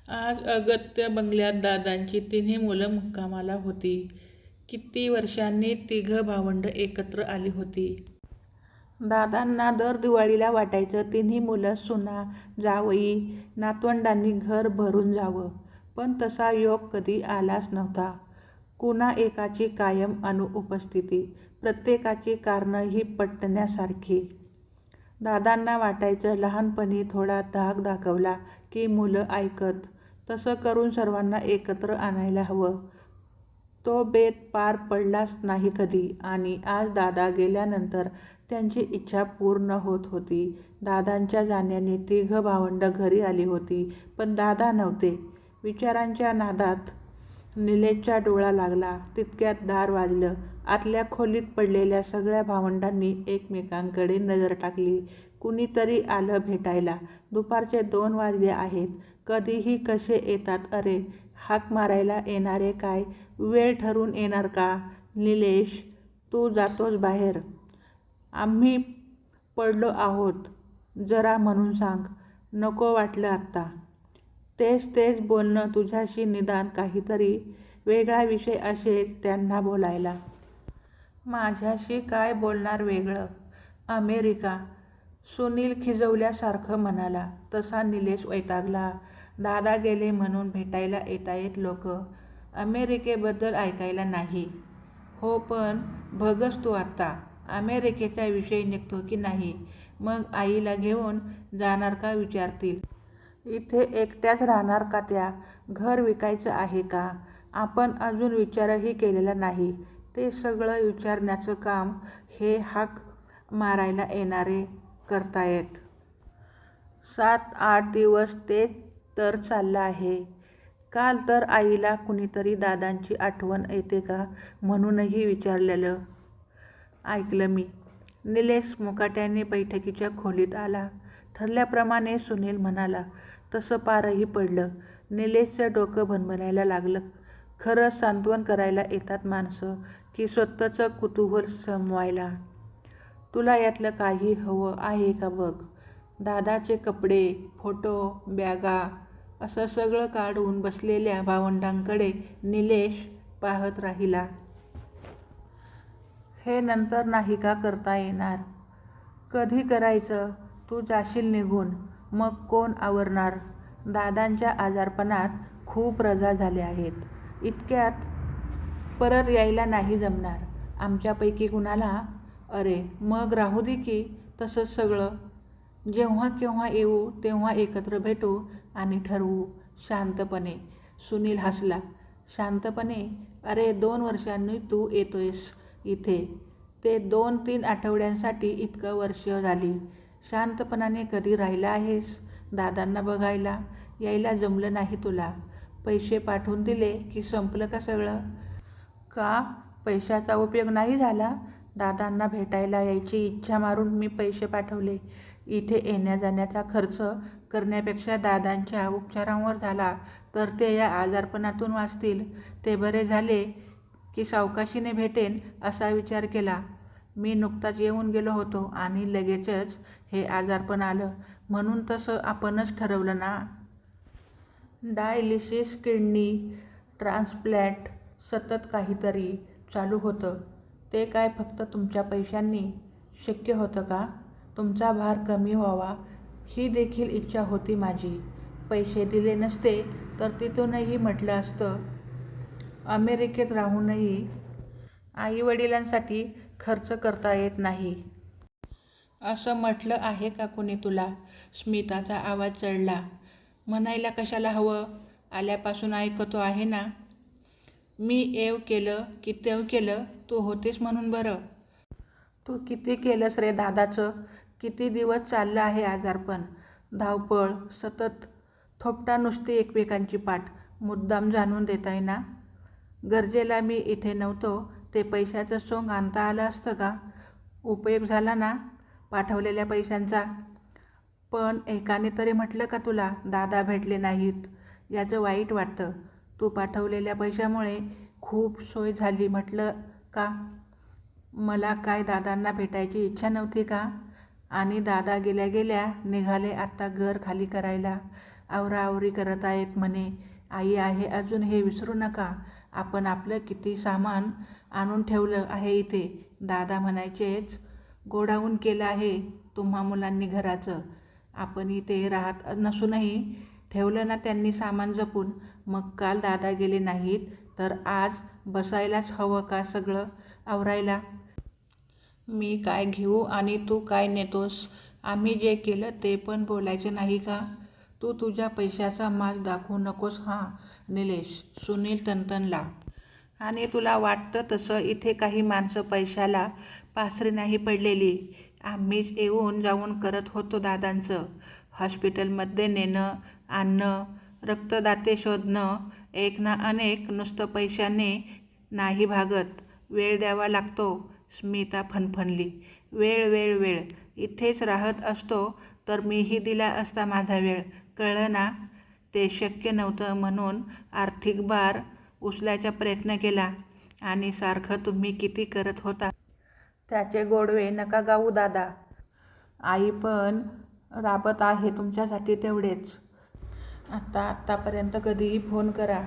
आज अगत्य बंगल्यात दादांची तिन्ही मुलं मुक्कामाला होती. किती वर्षांनी तिघं भावंडं एकत्र आली होती. दादांना दर दिवाळीला वाटायचं तिन्ही मुलं, सुना, जावई, नातवंडांनी घर भरून जावं. पण तसा योग कधी आलाच नव्हता. कुणा एकाची कायम अनुपस्थिती, प्रत्येकाची कारणं ही पटण्यासारखी. दादांना वाटायचं लहानपणी थोडा धाक दाखवला की मुलं ऐकत. तसं करून सर्वांना एकत्र आणायला हवं. तो बेत पार पडलाच नाही कधी आणि आज दादा गेल्यानंतर त्यांची इच्छा पूर्ण होत होती. दादांच्या जाण्याने तिघं भावंडं घरी आली होती, पण दादा नव्हते. विचारांच्या नादात निलेशचा डोळा लागला. तितक्यात दार वाजलं. आतल्या खोलीत पडलेल्या सगळ्या भावंडांनी एकमेकांकडे नजर टाकली. कुणीतरी आलं भेटायला. दुपारचे 2 वाजले आहेत. कधीही कसे येतात अरे. हाक मारायला येणारे काय वेळ ठरवून येणार का? निलेश, तू जातोस बाहेर? आम्ही पडलो आहोत जरा म्हणून सांग. नको वाटलं आत्ता. तेच बोलणं तुझ्याशी. निदान काहीतरी वेगळा विषय असेल त्यांना बोलायला. माझ्याशी काय बोलणार वेगळं? अमेरिका, सुनील खिजवल्यासारखं म्हणाला. तसा निलेश वैतागला. दादा गेले म्हणून भेटायला येतायत लोक. अमेरिकेबद्दल ऐकायला नाही. हो पण बघच तू आत्ता. अमेरिकेचा विषय निघतो की नाही. मग आईला घेऊन जाणार का विचारतील. इथे एकट्याच राहणार का त्या? घर विकायचं आहे का? आपण अजून विचारही केलेला नाही. ते सगळं विचारण्याचं काम हे हाक मारायला येणारे करतायत. 7-8 दिवस तेच तर चाललं आहे. काल तर आईला कुणीतरी दादांची आठवण येते का म्हणूनही विचारलेलं ऐकलं मी. निलेश मुकाट्याने बैठकीच्या खोलीत आला. ठरल्याप्रमाणे सुनील म्हणाला तसं पारही पडलं. निलेशचं डोकं भणभणायला लागलं. खरंच सांत्वन करायला येतात माणसं की स्वतःचं कुतूहल शमवायला? तुला यातलं काही हवं आहे का बघ. दादाचे कपडे, फोटो, बॅगा असं सगळं काढून बसलेल्या भावंडांकडे निलेश पाहत राहिला. हे नंतर नाही का करता येणार? कधी करायचं? तू जाशील निघून, मग कोण आवरणार? दादांच्या आजारपणात खूप रजा झाल्या आहेत. इतक्यात परत यायला नाही जमणार आमच्यापैकी कुणाला. अरे मग राहू दे की तसंच सगळं. जेव्हा केव्हा येऊ तेव्हा एकत्र भेटू आणि ठरवू शांतपणे. सुनील हसला. शांतपणे? अरे 2 वर्षांनी तू येतोयस इथे. ते 2-3 आठवड्यांसाठी इतकं वर्ष झाली. शांतपणाने कधी राहिला आहेस? दादांना बघायला यायला जमलं नाही तुला? पैसे पाठवून दिले की संपलं का सगळं? का पैशाचा उपयोग नाही झाला? दादांना भेटायला यायची इच्छा मारून मी पैसे पाठवले. इथे येण्या जाण्याचा खर्च करण्यापेक्षा दादांच्या उपचारांवर झाला तर ते या आजारपणातून वाचतील. ते बरे झाले की सावकाशीने भेटेन असा विचार केला. मी नुकताच येऊन गेलो होतो आणि लगेचच हे आजारपण आलं. म्हणून तसं आपणच ठरवलं ना. डायलिसिस, किडनी ट्रान्सप्लॅन्ट, सतत काहीतरी चालू होतं. ते काय फक्त तुमच्या पैशांनी शक्य होतं का? तुमचा भार कमी व्हावा ही देखील इच्छा होती माझी. पैसे दिले नसते तर तिथूनही म्हटलं असतं. अमेरिकेत राहूनही आईवडिलांसाठी खर्च करता येत नाही असं म्हटलं आहे का कुणी तुला? स्मिताचा आवाज चढला. म्हणायला कशाला हवं? आल्यापासून ऐकतो आहे ना. मी एव केलं की तेव केलं. तू होतीस म्हणून बरं. तू किती केलंस रे दादाचं? किती दिवस चाललं आहे आजारपण? धावपळ, सतत थोपटा नुसती एकमेकांची पाठ. मुद्दाम जाणून देताय ना. गरजेला मी इथे नव्हतो ते पैशाचं सोंग आणता आलं असतं का? उपयोग झाला ना पाठवलेल्या पैशांचा. पण एकाने तरी म्हटलं का तुला दादा भेटले नाहीत याचं वाईट वाटतं? तू पाठवलेल्या पैशामुळे खूप सोय झाली म्हटलं का? मला काय दादांना भेटायची इच्छा नव्हती का? आणि दादा गेल्या गेल्या निघाले आत्ता घर खाली करायला. आवराआवरी करत आहेत म्हणे. आई आहे अजून हे विसरू नका. आपण आपलं किती सामान आणून ठेवलं आहे इथे. दादा म्हणायचेच, गोडाऊन केलं आहे तुम्हा मुलांनी घराचं. आपण इथे राहत नसूनही ठेवलं ना त्यांनी सामान जपून. मग काल दादा गेले नाहीत तर आज बसायलाच हवं का सगळं आवरायला? मी काय घेऊ आणि तू काय नेतोस? आम्ही जे केलं ते पण बोलायचं नाही का? तू तुझ्या पैशाचा माज दाखवू नकोस हां निलेश. सुनील तणतणला. आणि तुला वाटतं तसं इथे काही माणसं पैशाला पासरी नाही पडलेली. आम्हीच येऊन जाऊन करत होतो दादांचं. हॉस्पिटलमध्ये नेणं आणणं, रक्तदाते शोधणं, एक ना अनेक. नुसतं पैशाने नाही भागत, वेळ द्यावा लागतो. स्मिता फणफणली. वेळ वेळ वेळ. इथेच राहत असतो तर मीही दिला असता माझा वेळ, कळलं ना? ते शक्य नव्हतं म्हणून आर्थिक भार उचलायचा प्रयत्न केला. आणि सारखं तुम्ही किती करत होता त्याचे गोडवे नका गाऊ दादा. आई पण राबत आहे तुमच्यासाठी तेवढेच. आत्तापर्यंत कधीही फोन करा.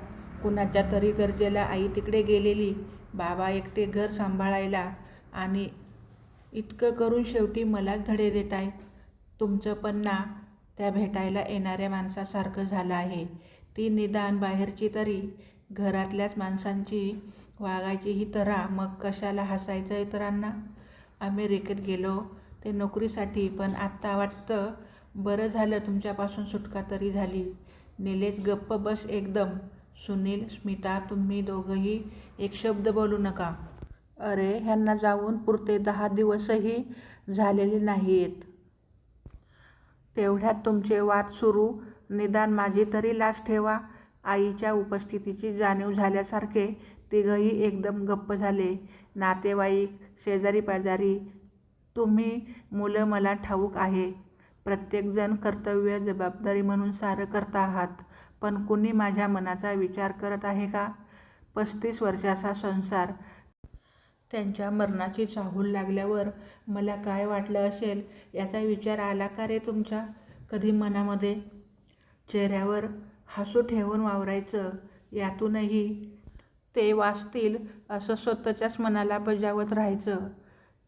कुणाच्या तरी गरजेला आई तिकडे गेलेली, बाबा एकटे घर सांभाळायला. आणि इतकं करून शेवटी मलाच धडे देताय. तुमचं पण ना त्या भेटायला येणाऱ्या माणसासारखं झालं आहे. ती निदान बाहेरची तरी, घरातल्याच माणसांची वागायची ही तऱ्हा. मग कशाला हसायचं इतरांना? अमेरिकेत गेलो ते नोकरीसाठी, पण आत्ता वाटतं बरं झालं तुमच्यापासून सुटका तरी झाली. निलेश गप्प बस एकदम. सुनील, स्मिता तुम्ही दोघंही एक शब्द बोलू नका. अरे ह्यांना जाऊन पुरते 10 दिवसही झालेले नाहीत. तेवढ्यात तुमचे वाद सुरू. निदान माझी तरी लाज ठेवा. आईच्या उपस्थितीची जाणीव झाल्यासारखे तिघंही एकदम गप्प झाले. नातेवाईक, शेजारी पाजारी, तुम्ही मुलं मला ठाऊक आहे. प्रत्येकजण कर्तव्य जबाबदारी म्हणून सारं करत आहात. पण कुणी माझ्या मनाचा विचार करत आहे का? 35 वर्षाचा संसार. त्यांच्या मरणाची चाहूल लागल्यावर मला काय वाटलं असेल याचा विचार आला का रे तुमच्या कधी मनामध्ये? चेहऱ्यावर हसू ठेवून वावरायचं, यातूनही ते वाचतील असं स्वतःच्याच मनाला बजावत राहायचं.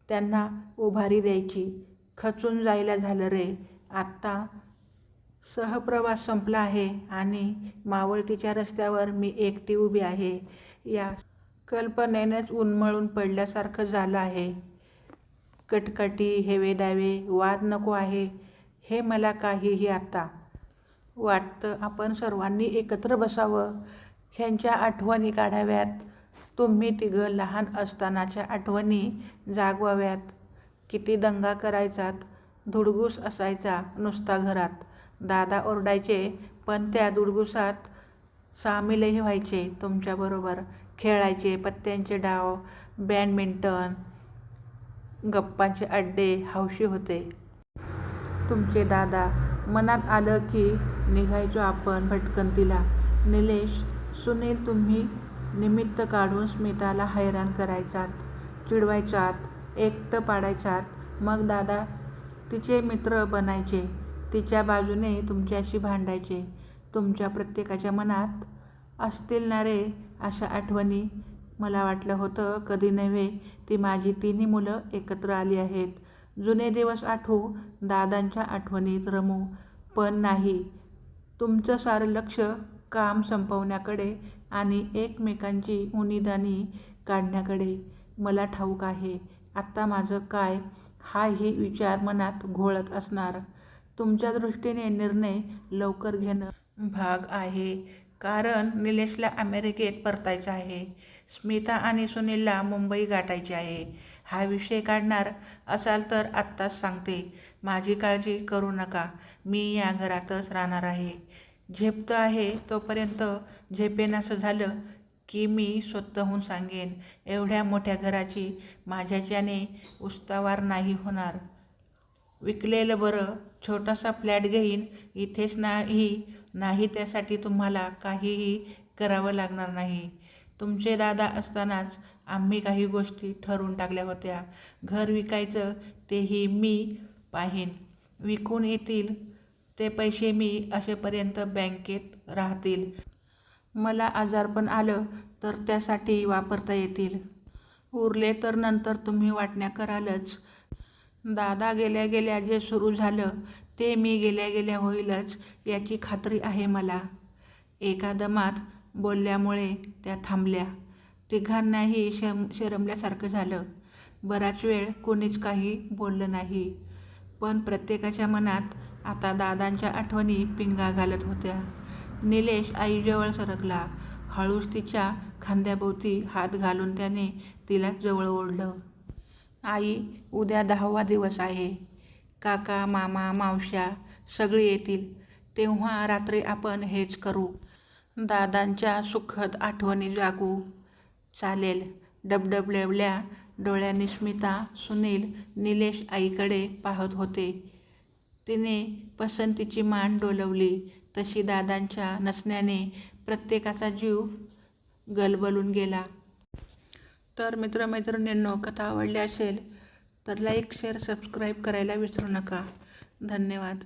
त्यांना उभारी द्यायची. खचून जायला झालं रे. आत्ता सहप्रवास संपला आहे आणि मावळतीच्या रस्त्यावर मी एकटी उभी आहे. या कल्पनेनेच उन्मळून पडल्यासारखं झालं आहे. कटकटी, हेवेदावे, वाद नको आहे हे मला काहीही. आत्ता वाटतं आपण सर्वांनी एकत्र बसावं, ह्यांच्या आठवणी काढाव्यात. तुम्ही तिघं लहान असतानाच्या आठवणी जागवाव्यात. किती दंगा करायचात, धुडगूस असायचा नुसता घरात. दादा ओरडायचे पण त्या धुडगुसात सामीलही व्हायचे तुमच्याबरोबर. खेळायचे पत्त्यांचे डाव, बॅडमिंटन, गप्पांचे अड्डे हौशी होते. तुमचे दादा. मनात आलं की निघायचो आपण भटकंतीला. निलेश, सुनील तुम्ही निमित्त काढून स्मिताला हैराण करायचात, चिडवायचात, एकटं पाडायचात. मग दादा तिचे मित्र बनायचे, तिच्या बाजूने तुमच्याशी भांडायचे. तुमच्या प्रत्येकाच्या मनात असतील ना रे अशा आठवणी? मला वाटलं होतं कधी नव्हे ती माझी तिन्ही मुलं एकत्र आली आहेत. जुने दिवस आठवू, दादांच्या आठवणीत रमू. पण नाही. तुमचं सारं लक्ष काम संपवण्याकडे आणि एकमेकांची उणीधणी काढण्याकडे. मला ठाऊक आहे आत्ता माझं काय हाही विचार मनात घोळत असणार. तुमच्या दृष्टीने निर्णय लवकर घेणं भाग आहे. कारण निलेशला अमेरिकेत परतायचं आहे. स्मिता आणि सुनीलला मुंबई गाठायची आहे. हा विषय काढणार असाल तर आत्ताच सांगते, माझी काळजी करू नका. मी या घरातच राहणार आहे. झेपतं आहे तोपर्यंत. झेपेनासं झालं की मी स्वतःहून सांगेन. एवढ्या मोठ्या घराची माझ्याच्याने उस्तावार नाही होणार. विकलेलं बरं. छोटासा फ्लॅट घेईन. इथेच नाही त्यासाठी तुम्हाला काहीही करावं लागणार नाही. तुमचे दादा असतानाच आम्ही काही गोष्टी ठरवून टाकल्या होत्या. घर विकायचं तेही मी पाहीन. विकून येतील ते पैसे मी असेपर्यंत बँकेत राहतील. मला आजारपण आलं तर त्यासाठी वापरता येतील. उरले तर नंतर तुम्ही वाटण्या करालच. दादा गेल्या गेल्या जे सुरू झालं ते मी गेल्या गेल्या होईलच याची खात्री आहे मला. एका दमात बोलल्यामुळे त्या थांबल्या. तिघांनाही शरमल्यासारखं झालं. बराच वेळ कोणीच काही बोललं नाही. पण प्रत्येकाच्या मनात आता दादांच्या आठवणी पिंगा घालत होत्या. निलेश आईजवळ सरकला. हळूच तिच्या खांद्याभोवती हात घालून त्याने तिला जवळ ओढलं. आई, उद्या 10वा दिवस आहे. काका, मामा, मावश्या सगळे येतील. तेव्हा रात्री आपण हेच करू. दादांच्या सुखद आठवणी जागू. चालेल. डबडबलेल्या डोळ्यांनी स्मिता, सुनील, निलेश आईकडे पाहत होते. तिने पसंतीची मान डोलवली तशी दादांच्या नसण्याने प्रत्येकाचा जीव गलबलून गेला. तर मित्रमैत्रिणींनो, कथा आवडली असेल तर लाईक, शेअर, सबस्क्राईब करायला विसरू नका. धन्यवाद.